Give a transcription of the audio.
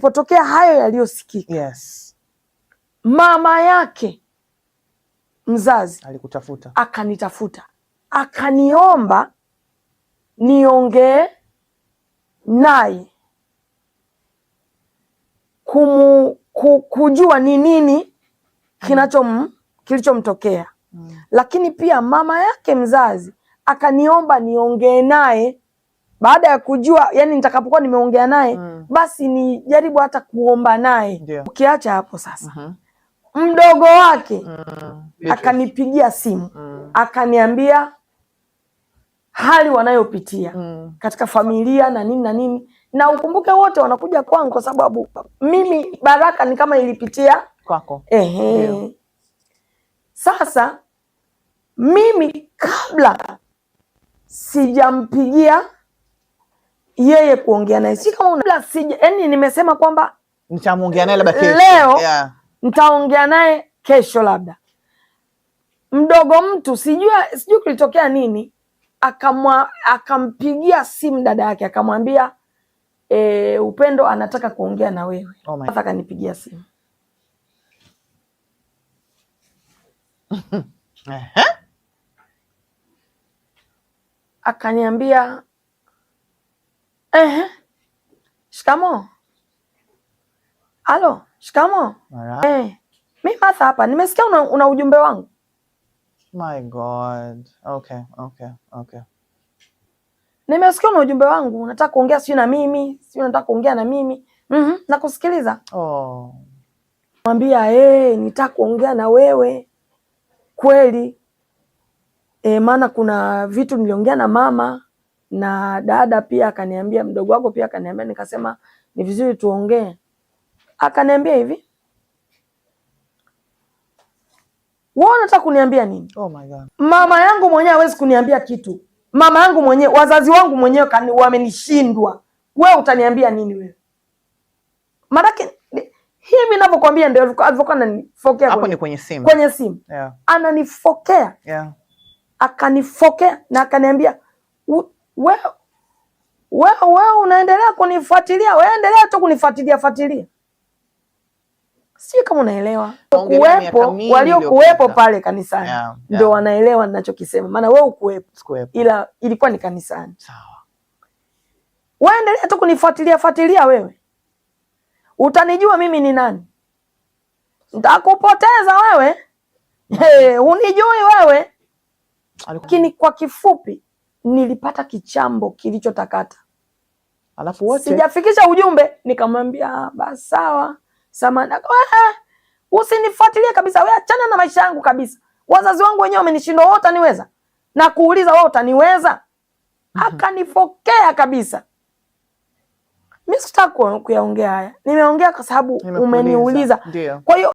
Potokea hayo yaliyosikika. Yes. Mama yake mzazi alikutafuta, akanitafuta, akaniomba niongee naye kujua ni nini kilichomtokea. Lakini pia mama yake mzazi akaniomba niongee naye baada ya kujua, yani nitakapokuwa nimeongea naye basi nijaribu hata kuomba naye. Ukiacha hapo sasa, mdogo wake akanipigia simu akaniambia hali wanayopitia katika familia na nini na nini, na ukumbuke wote wanakuja kwangu kwa sababu mimi baraka ni kama ilipitia kwako. Sasa mimi kabla sijampigia yeye kuongea naye, si kama yani nimesema kwamba nitamuongea naye labda kesho, leo nitaongea naye kesho labda. Mdogo mtu sijui kulitokea nini, akampigia simu dada yake akamwambia Upendo anataka kuongea na wewe. Sasa akanipigia simu akaniambia shikamo. Halo, shikamo. Mimi Martha hapa, nimesikia una ujumbe wangu. My God. Okay. Nimesikia una ujumbe wangu, unataka kuongea sio na mimi, sio unataka kuongea na mimi. Nakusikiliza. Mwambia nitaka kuongea na wewe kweli. Maana kuna vitu niliongea na mama na dada pia akaniambia, mdogo wako pia akaniambia, nikasema ni vizuri tuongee. Akaniambia hivi, wewe unataka kuniambia nini? Oh my God. Mama yangu mwenyewe hawezi kuniambia kitu. Mama yangu mwenyewe, wazazi wangu mwenyewe wamenishindwa. Wewe utaniambia nini wewe? Maanake hivi ninavyokuambia ndio alivyokuwa ananifokea hapo, ni kwenye simu. Kwenye simu. Ananifokea. Akanifokea na akaniambia wewe unaendelea kunifuatilia, wewe endelea tu kunifuatilia. Sio kama unaelewa. Waliokuwepo pale kanisani ndio wanaelewa ninachokisema. Maana wewe ukuwepo. Ila ilikuwa ni kanisani. Sawa. Wewe endelea tu kunifuatilia wewe. Utanijua mimi ni nani? Nitakupoteza wewe. Unijui wewe. Lakini kwa kifupi nilipata kichambo kilichotakata. Alafu wote sijafikisha ujumbe, nikamwambia basi sawa. Samana, usinifuatilie kabisa, wewe achana na maisha yangu kabisa. Wazazi wangu wenyewe wamenishindwa, wewe utaniweza? Na kuuliza wewe utaniweza? Akanifokea kabisa. Mimi sitaki kuyaongea haya. Nimeongea kwa sababu umeniuliza. Kwa hiyo